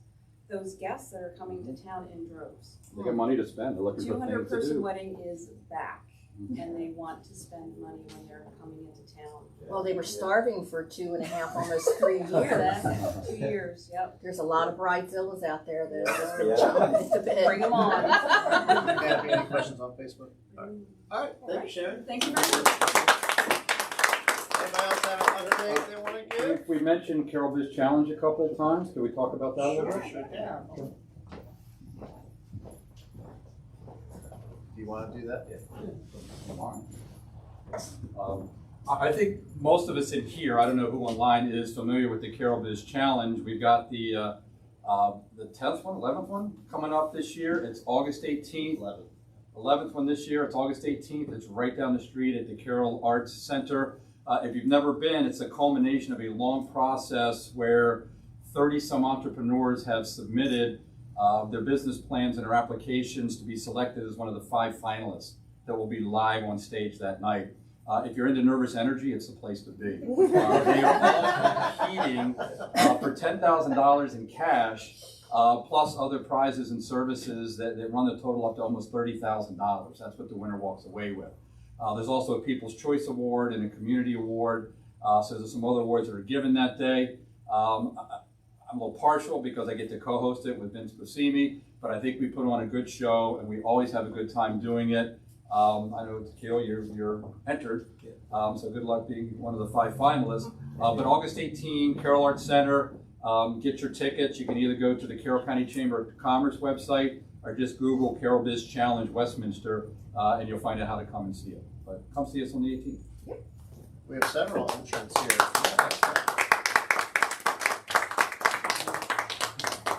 those guests that are coming to town in droves. They got money to spend, they're looking for things to 200-person do. wedding is back, and they want to spend money when they're coming into town. Well, they were starving for 2.5, almost 3 years. That, 2 years, yep. There's a lot of bridezillas out there that have just been Yeah. chomping at the bit. Bring them on. Any questions on Facebook? All right, thank you, Sharon. Thank you very much. Anybody else have other things they want to give? We mentioned Carol Biz Challenge a couple of times. Can we talk about that a little bit? Sure can. Do you want to do that? I think most of us in here, I don't know who online is familiar with the Carol Biz Challenge. We've got the 10th one, 11th one coming up this year. It's August 18th. 11th one this year. It's August 18th. It's right down the street at the Carroll Arts Center. If you've never been, it's a culmination of a long process where 30-some entrepreneurs have submitted their business plans and their applications to be selected as one of the 5 finalists that will be live on stage that night. If you're into nervous energy, it's the place to be. They are all competing for $10,000 in cash, plus other prizes and services that run the total up to almost $30,000. That's what the winner walks away with. There's also a People's Choice Award and a Community Award. So there's some other awards that are given that day. I'm a little partial because I get to co-host it with Vince Buscemi, but I think we put on a good show and we always have a good time doing it. I know, Tequil, you're entered, so good luck being one of the 5 finalists. But August 18, Carroll Arts Center, get your tickets. You can either go to the Carroll County Chamber of Commerce website or just Google Carol Biz Challenge Westminster, and you'll find out how to come and see it. But come see us on the 18th. We have several entrants here.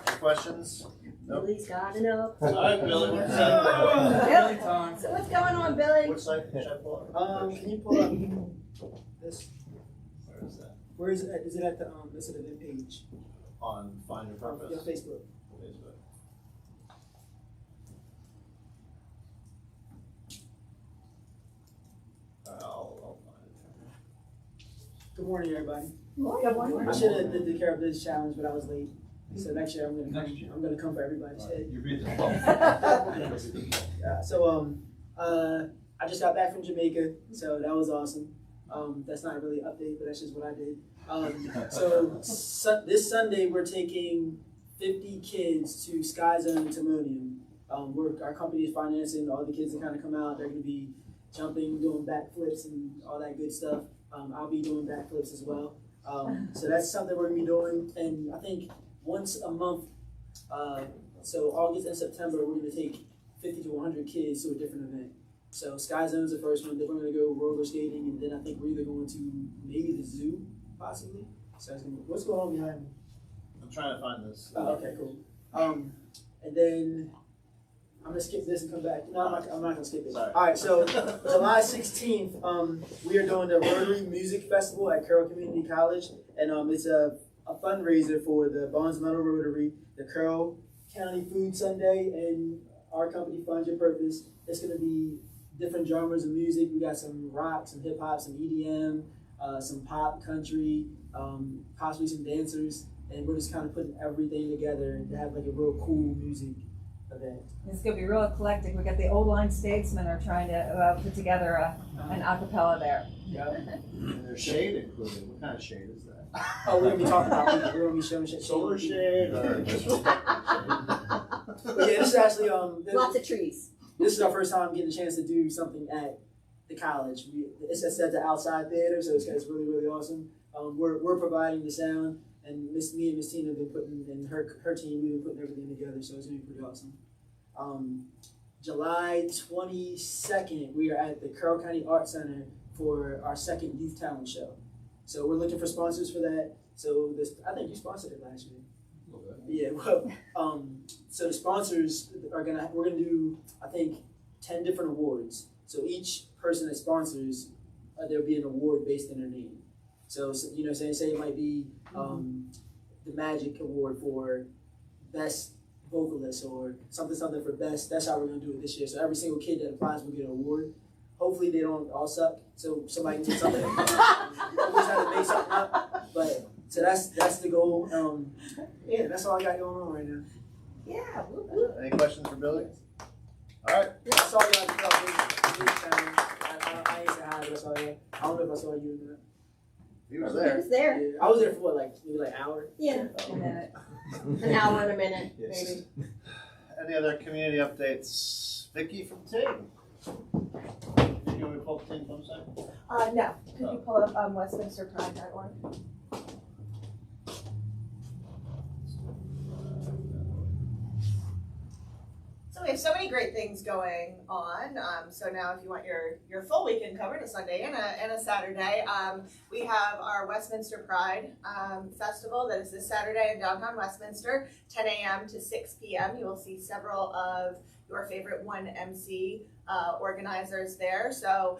Any questions? Billy's got it up. All right, Billy. Billy time. So what's going on, Billy? Which side should I pull up? Can you pull up this? Where is that? Where is it at? Is it at the it's at the event page? On Find Your Purpose. Your Facebook. Facebook. I'll find it. Good morning, everybody. Good morning. I should have did the Care of Biz challenge, but I was late. So next year I'm gonna come for everybody's head. You beat the Yeah. So I just got back from Jamaica, so that was awesome. That's not really an update, but that's just what I did. This Sunday we're taking 50 kids to Sky Zone and Timonium. Our company is financing all the kids that kind of come out. They're going to be jumping, doing backflips, and all that good stuff. I'll be doing backflips as well. So that's something we're going to be doing. And I think once a month, so August and September, we're going to take 50 to 100 kids to a different event. So Sky Zone's the first one. Then we're going to go roller skating, and then I think we're either going to maybe the zoo, possibly. So what's going on behind me? I'm trying to find this. Oh, okay, cool. And then I'm gonna skip this and come back. No, I'm not gonna skip it. Sorry. All right, so July 16th, we are doing the Rotary Music Festival at Carroll Community College, and it's a fundraiser for the Barnes Meadow Rotary, the Carroll County Food Sunday, and our company Find Your Purpose. It's gonna be different genres of music. We got some rock, some hip hop, some EDM, some pop, country, possibly some dancers, and we're just kind of putting everything together to have like a real cool music event. It's gonna be real eclectic. We got the Old Line Statesmen are trying to put together an acapella there. Yeah. And there's shade included. What kind of shade is that? Oh, we're gonna be talking about we're gonna be showing shade. Solar shade or But yeah, this is actually Lots of trees. This is our first time getting a chance to do something at the college. It's at the outside theater, so it's really, really awesome. We're providing the sound, and me and Miss Tina have been putting, and her team, we've been putting everything together, so it's gonna be pretty awesome. July 22nd, we are at the Carroll County Art Center for our second youth talent show. So we're looking for sponsors for that. So I think you sponsored it last year. Yeah, well, so the sponsors we're gonna do, I think, 10 different awards. So each person that sponsors, there'll be an award based on their name. So you know, say it might be the Magic Award for best vocalist or something for best. That's how we're gonna do it this year. So every single kid that applies will get an award. Hopefully they don't all suck, so somebody can get something. Always have to make something up, but. So that's the goal. Yeah, that's all I got going on right now. Yeah. Any questions for Billy? All right. I saw you at the I ain't say hi, but I saw you. I don't know if I saw you or not. He was there. He was there. Yeah, I was there for what, maybe an hour? Yeah. A minute. An hour and a minute, Yes. maybe. Any other community updates? Vicky from Ting. Did you want to pull up Ting website? No. Could you pull up westminsterpride.org? So we have so many great things going on. So now if you want your full weekend covered, a Sunday and a Saturday, we have our Westminster Pride Festival that is this Saturday in downtown Westminster, 10 a.m. to 6 p.m. You will see several of your favorite 1MC organizers there. So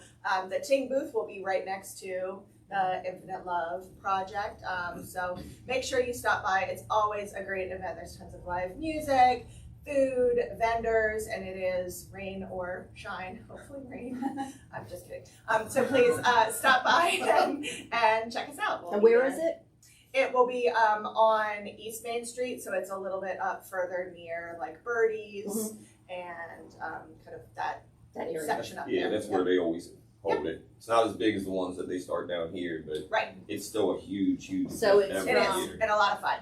the Ting booth will be right next to the Infinite Love Project. So make sure you stop by. It's always a great event. There's tons of live music, food, vendors, and it is rain or shine, hopefully rain. I'm just kidding. So please stop by and check us out. And where is it? It will be on East Main Street, so it's a little bit up further near like Birdie's and kind of that area. section up Yeah, there. that's where they always hold it. It's not as big as the ones that they start down here, but Right. it's still a huge So it's every It is, year. and a lot of fun.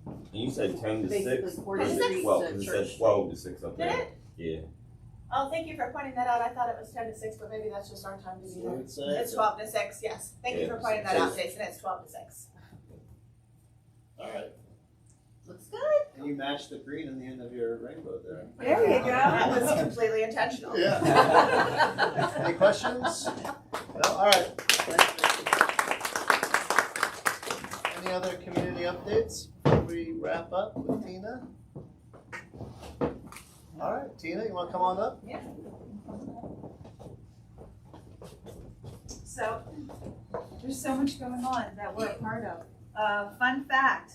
And you said 10 to 6? Basically, Or is 10 to it 6? 12? 'Cause it said Church. 12 to 6 up Did there. it? Yeah. Oh, thank you for pointing that out. I thought it was 10 to 6, but maybe that's just our time to be there. It's 12 to 6, yes. Thank you Yeah. for pointing that out, Jason. It's 12 to 6. All right. Looks good. And you matched the green in the end of your rainbow there. There you go. That was completely intentional. Yeah. Any questions? No? All right. Any other community updates before we wrap up with Tina? All right, Tina, you want to come on up? Yeah. So there's so much going on that we're a part of. Fun fact,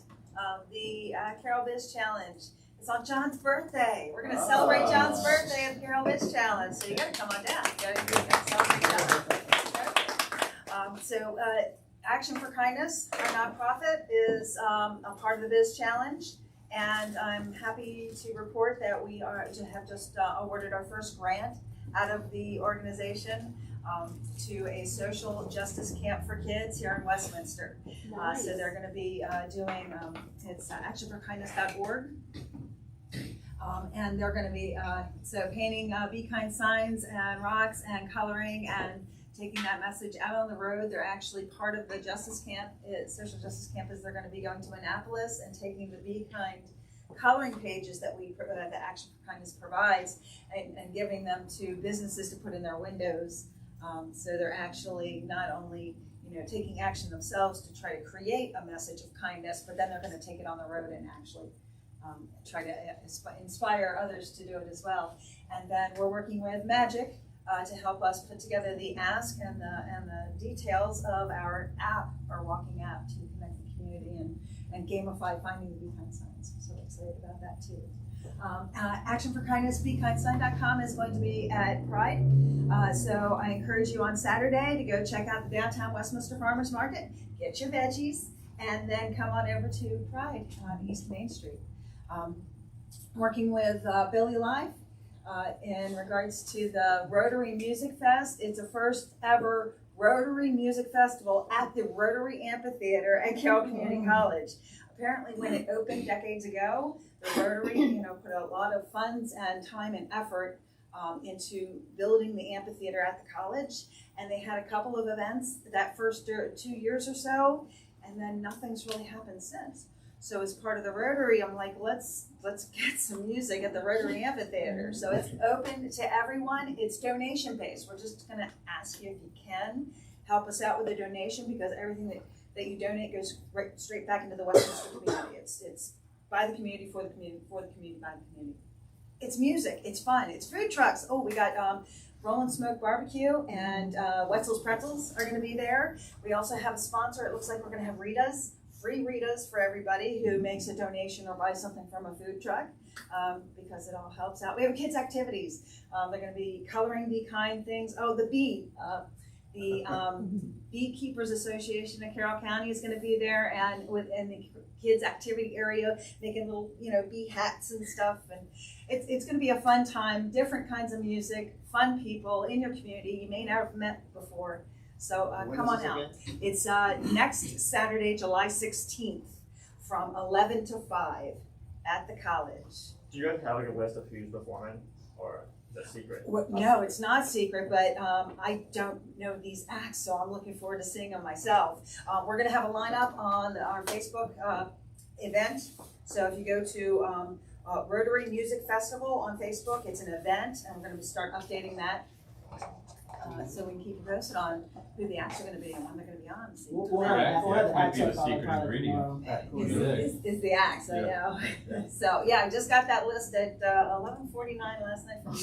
the Carol Biz Challenge is on John's birthday. We're going to celebrate John's birthday at the Carol Biz Challenge. So you got to come on down. You got to celebrate John. Action for Kindness, our nonprofit, is a part of the Biz Challenge. And I'm happy to report that we have just awarded our first grant out of the organization to a social justice camp for kids here in Westminster. Nice. So they're going to be doing, it's actionforkindness.org. And they're going to be painting Be Kind signs and rocks and coloring and taking that message out on the road. They're actually part of the justice camp, social justice camp, is they're going to be going to Annapolis and taking the Be Kind coloring pages that that Action for Kindness provides and giving them to businesses to put in their windows. So they're actually not only taking action themselves to try to create a message of kindness, but then they're going to take it on the road and actually try to inspire others to do it as well. And then we're working with Magic to help us put together the ask and the details of our app, our walking app, to connect the community and gamify finding the Be Kind signs. So we're excited about that too. Action for Kindness, BeKindSign.com is going to be at Pride. So I encourage you on Saturday to go check out the downtown Westminster Farmers Market, get your veggies, and then come on over to Pride on East Main Street. Working with Billy Live in regards to the Rotary Music Fest. It's a first ever Rotary Music Festival at the Rotary Amphitheater at Carroll Community College. Apparently when it opened decades ago, the Rotary put a lot of funds and time and effort into building the amphitheater at the college, and they had a couple of events that first 2 years or so, and then nothing's really happened since. So as part of the Rotary, I'm like, let's get some music at the Rotary Amphitheater. So it's open to everyone. It's donation based. We're just going to ask you if you can help us out with a donation, because everything that you donate goes straight back into the Westminster community. It's by the community, for the community, for the community, by the community. It's music. It's fun. It's food trucks. Oh, we got Rollin' Smoke Barbecue and Wetzel's Pretzels are going to be there. We also have a sponsor. It looks like we're going to have Rita's. Free Ritas for everybody who makes a donation or buys something from a food truck, because it all helps out. We have kids' activities. They're going to be coloring Be Kind things. Oh, the Beekeepers Association of Carroll County is going to be there, and within the kids' activity area, making little bee hats and stuff. And it's going to be a fun time. Different kinds of music, fun people in your community you may not have met before. So come on out. It's next Saturday, July 16th, from 11 to 5 at the college. Do you guys have like a list of who's performing, or is that secret? No, it's not secret, but I don't know these acts, so I'm looking forward to seeing them myself. We're going to have a lineup on our Facebook event. So if you go to Rotary Music Festival on Facebook, it's an event, and we're going to start updating that. So we can keep you posted on who the acts are going to be and when they're going to be on. We'll have the acts up on Pride tomorrow. Is the acts, I know. So yeah, I just got that list at 11:49 last night from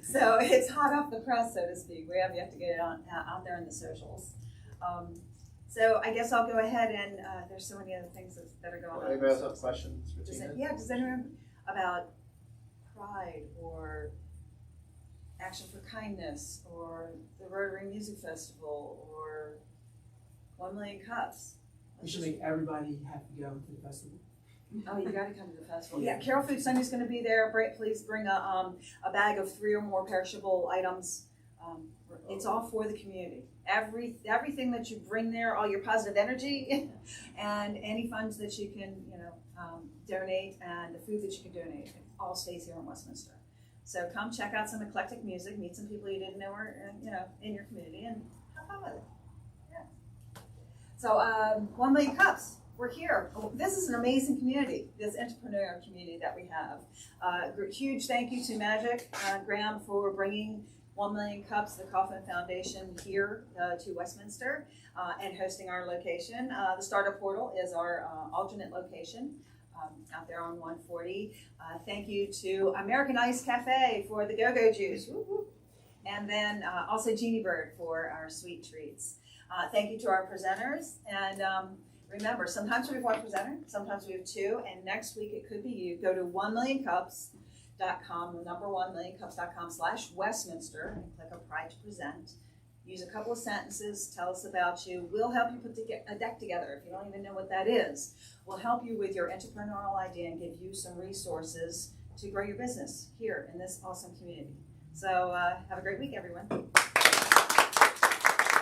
So it's hot off the press, so to speak. You have to get it out there in the socials. So I guess I'll go ahead and there's so many other things that are going on. Anybody else have questions for Tina? Does anyone about Pride or Action for Kindness or the Rotary Music Festival or 1 Million Cups? We should make everybody have to go to the festival. Oh, you got to come to the festival. Yeah, Carol Food Sunday's going to be there. Please bring a bag of 3 or more perishable items. It's all for the community. Everything that you bring there, all your positive energy, and any funds that you can, donate, and the food that you can donate, it all stays here in Westminster. So come check out some eclectic music, meet some people you didn't know were, in your community, and have fun with it. Yeah. So 1 Million Cups. We're here. This is an amazing community, this entrepreneurial community that we have. Huge thank you to Magic Graham for bringing 1 Million Cups, the Kaufman Foundation, here to Westminster and hosting our location. The Startup Portal is our alternate location out there on 140. Thank you to American Ice Cafe for the go-go juice. Woo-hoo. And then also Jeannie Bird for our sweet treats. Thank you to our presenters. And remember, sometimes we have one presenter, sometimes we have two, and next week it could be you. Go to 1millioncups.com, the number 1millioncups.com/Westminster, and click on Pride to Present. Use a couple of sentences, tell us about you. We'll help you put a deck together if you don't even know what that is. We'll help you with your entrepreneurial idea and give you some resources to grow your business here in this awesome community. So have a great week, everyone.